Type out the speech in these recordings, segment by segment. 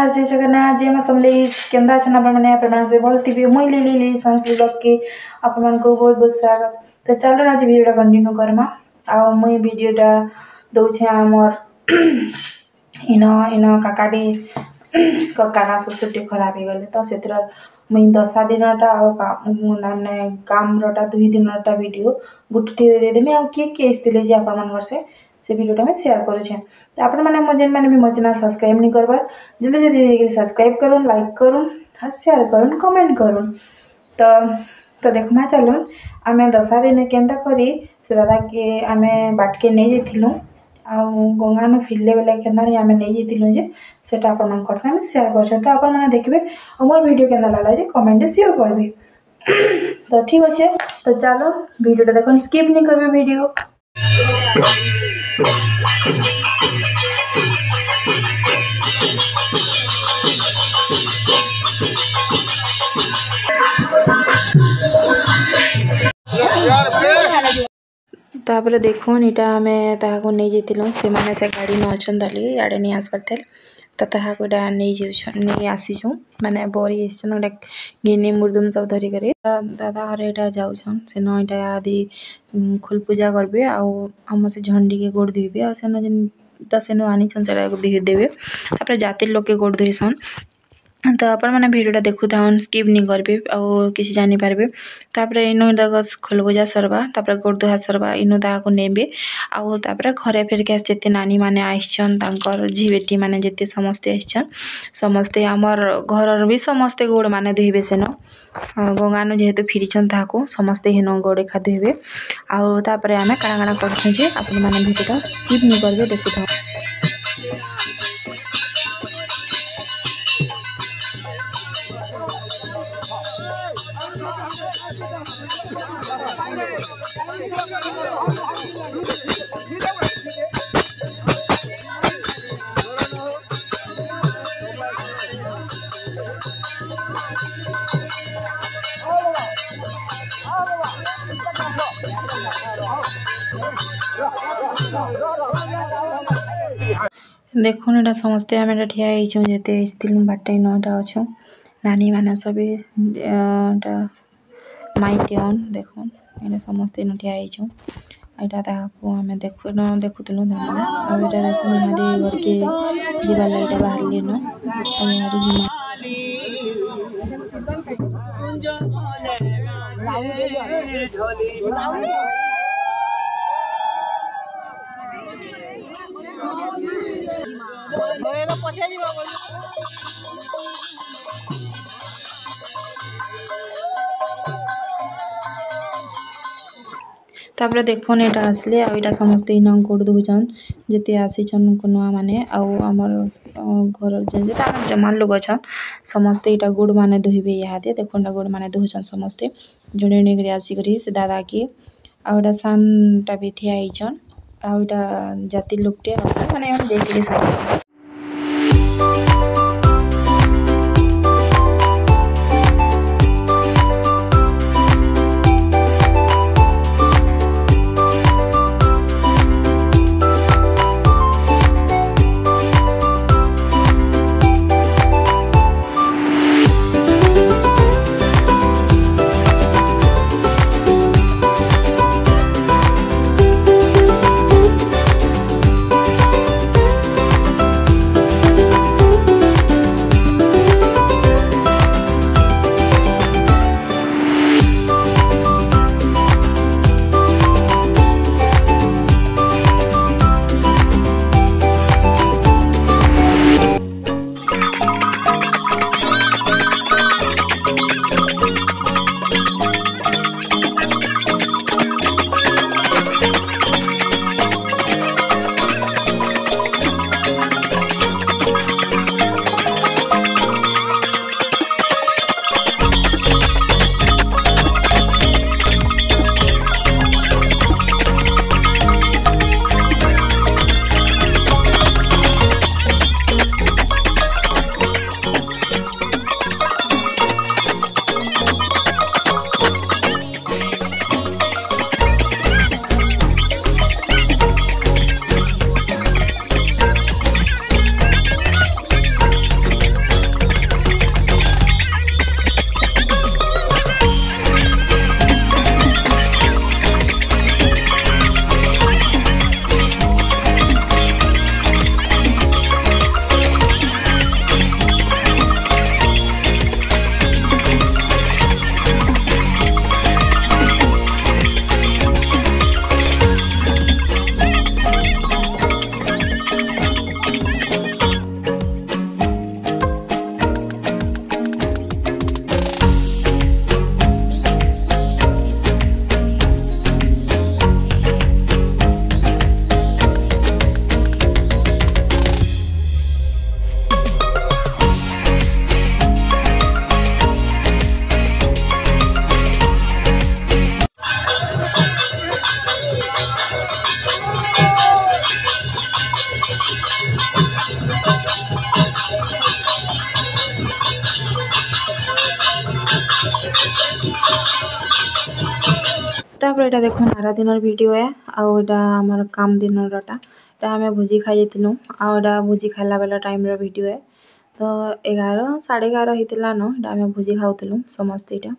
हर जय जगन्नाथ जय मां समलेई केंद्रा छना प्रमाण से बोलती मुई ली संस्कृत के अपन को बहुत बहुत स्वागत। तो चलो आज वीडियो कंटिन्यू करमा आ मुई वीडियोटा दौछे आमर इन इन काकाटी काका सुसुटी खराब हो गले तो से मुई 10 दिनटा माने काम रटा 2 दिनटा वीडियो गुटे देदेमी आ किए आसते जे आप से वीडियोटा में शेयर करुचे। तो आपण मैंने मो जेन मैंने भी मो चैनल सब्सक्राइब नहीं करबार जल्दी जल्दी सब्सक्राइब करूँ लाइक करूँ और शेयर करूँ कमेंट करूँ। तो देखमा चलून आम 10 दिन केन्ता करी से दादा के आम बाटके नहीं जाइलु आ गंगानु फिरले बेले केन्ता आम नहीं जाइलु जे सेटा आपण सामने शेयर कर। तो आपण मैंने देखिए मोर वीडियो केन्ता लागला जे कमेंट शेयर करबे। तो ठीक अच्छे तो चलो वीडियो देखो स्किप नहीं करबे वीडियो। तापर देखो इटा आम ताको नहीं जाइलु से माने से गाड़ी न अच्छन दाली आड़े नहीं आसबार थे तो ताको नहीं आसीचु माने बरी आसन गोटे गिनी मुर्दुम सब धरी करे दादा हरे इटा जाऊन से न इटा आदि खोल पूजा करबे आम से झंडी के गोड़ धोबे आ सेन आनी से देवे तापर जातिर लोग के गोड़ धोसन। तो अपन मैंने वीडियोटा देखु थाउन स्किप नहीं करबे आ किसी जानी पारबे। तापर इनो दाग खोल पूजा सरबा तापर गोड़ धोआ सरबा इनो दाग नेबे आउ तापर घरे फेर के जेते नानी माने आइछन तांकर झी बेटी माने जेते समस्ते आइछन समस्ते हमर घर भी समस्ते गोड़ माने धोइबे सेन गंगानु जेहेतु फिरिछन ताको समस्ते हेनो गोड़ एखा धोइबे आउ तापर आमे काना काना करछन जे अपन माने वीडियोटा स्किप नहीं करबे देखु थाउ। देखुन एटा समस्ते आम ठिया होते बाटे नटा अच्छु नानी मैंने सब माइटेन देखुन ये समस्ते इन ठिया यहाँ आम देखुलु यहाँ घर के जीवार लगे बाहर न तापर देखुन एटा आसले आटा समस्ते इन गोड़ धोचन जिते आसीचन नुआ माने आमर घर जे जमान लोग अच्छन समस्ते इटा गोड़ माने धोइबे इहादे देखुन गोड़ माने धोचन समस्ते जुड़े निगरे आसिकरी से दादा के आउटा सानटा भी ठिया होइछन आउटा जाति लोकटे माने देखिले यहाँ देखो आर दिन वीडियो है आउटा आमर काम दिन आम भोजी खाई आउटा भोजी खाला बेला टाइम वीडियो है। तो 11 साढ़े 11 होता न आम भोजी खाऊलु समस्ते इटा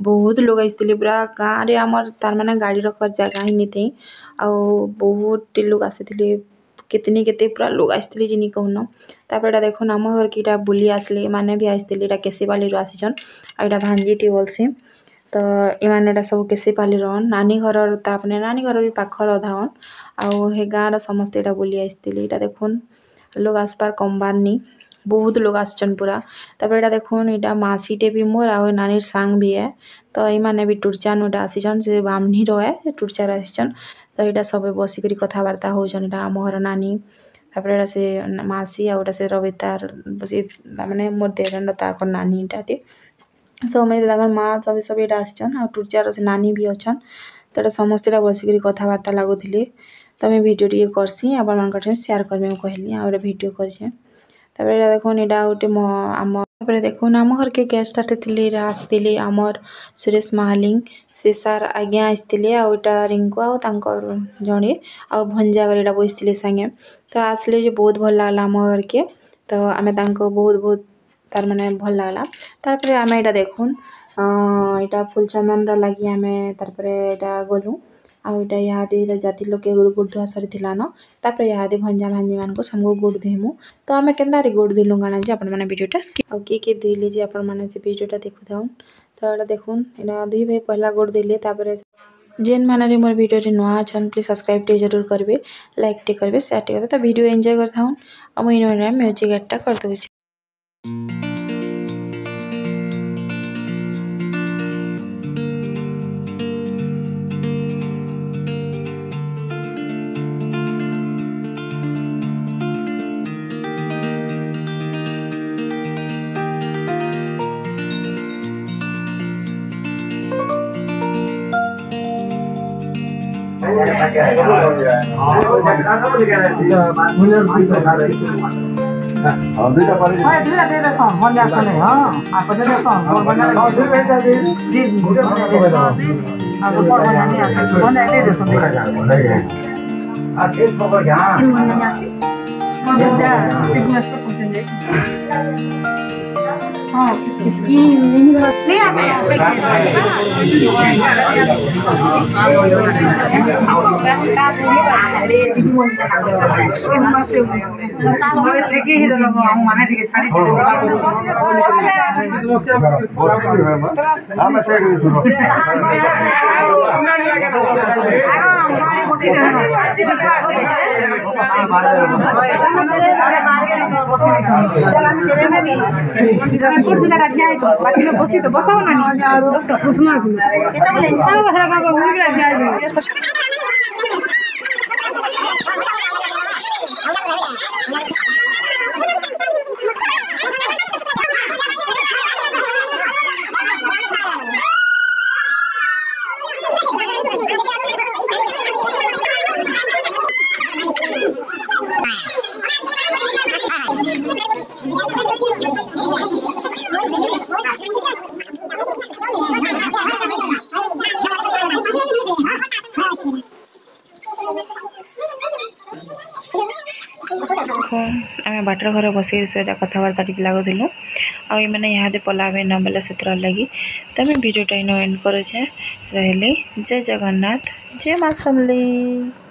बहुत लोग आसते पूरा गाँव रे आमर तार माने गाड़ी रखबार जगह ही नहीं थी आ बहुत लोग आसी कितनी केते पूरा लोग आसते जिनी कहून तापर देखो आम घर की बुली आसले माने भी आसते केसीपाली आसीचन आईटा भांजीटी बोलसी। तो इमाने सब केसीपाली रन नानी घर तापने नानी घर भी पाखर अधावन आउ हे गाँव समस्ते बुली आसते देखुन लोग आसपार कमबारनी बहुत लोग आसचन पूरा। तापर यहाँ देखुन यहाँ मासीटे भी मोर आ नानी सांग भी है। तो इमाने भी टुरचान उटा आसीचन से बामनी रहे टुरचार आसीचन। तो यहाँ सब बसिक कथबार्ता होचन आम घर नानी तापर यहाँ से मासी आ से रवितार माने मोर देरन ताक नानी इटाटे समझ माँ सब सब यहाँ आसीचन आ टुरचार से नानी भी अच्छन। तो यहाँ समस्ते बसिक कथबार्ता लगुले तो मुझे भिडियो टे करसी आपण सेयार करमी कहली आ भिडियो कर। तापर यहाँ देखुन यहाँ गोटे आम देखुन आम घर के गेस्ट आते आसते आमर सुरेश महालिंग से सार आज्ञा आसते आटा रिंकू आर जड़े आ भंजा कर बसते सागे। तो आसले जो बहुत भल लगला आम घर के तो आम बहुत बहुत तार माने भल लगला। तापर आम यहाँ देखुन यहाँ फुलचंदन लगी आम तार यहाँ गलु आईटा यहाँ जाति लोग गोड़ धुआ सरी न तापर यहाँ भंजा भांजी मान सबको गोड़ धुईमु। तो आम के गोड़ धुलु गाना जे आपण मैंने वीडियोटा आ किए धुले जे आपण मैंने वीडियोटा देखु थाउन। तो यहाँ देखुन यहाँ दुई भाई पहला गोड़ धुले तापर जेन मैंने मोर वीडियो नुआ अच्छन प्लीज सब्सक्राइब टे जरूर करेंगे लाइक टे करेंगे शेयर टे करेंगे। तो वीडियो एंजॉय कर थाउन आ मुझे म्यूजिक एडटा कर दूँ। आम बाटर घर बस कथबार्ता टी लगुलु आने यहाँ पलाबे न बोले से लगी। तो भिडियोटा एंड करे रही जय जगन्नाथ जय माँ समलेई।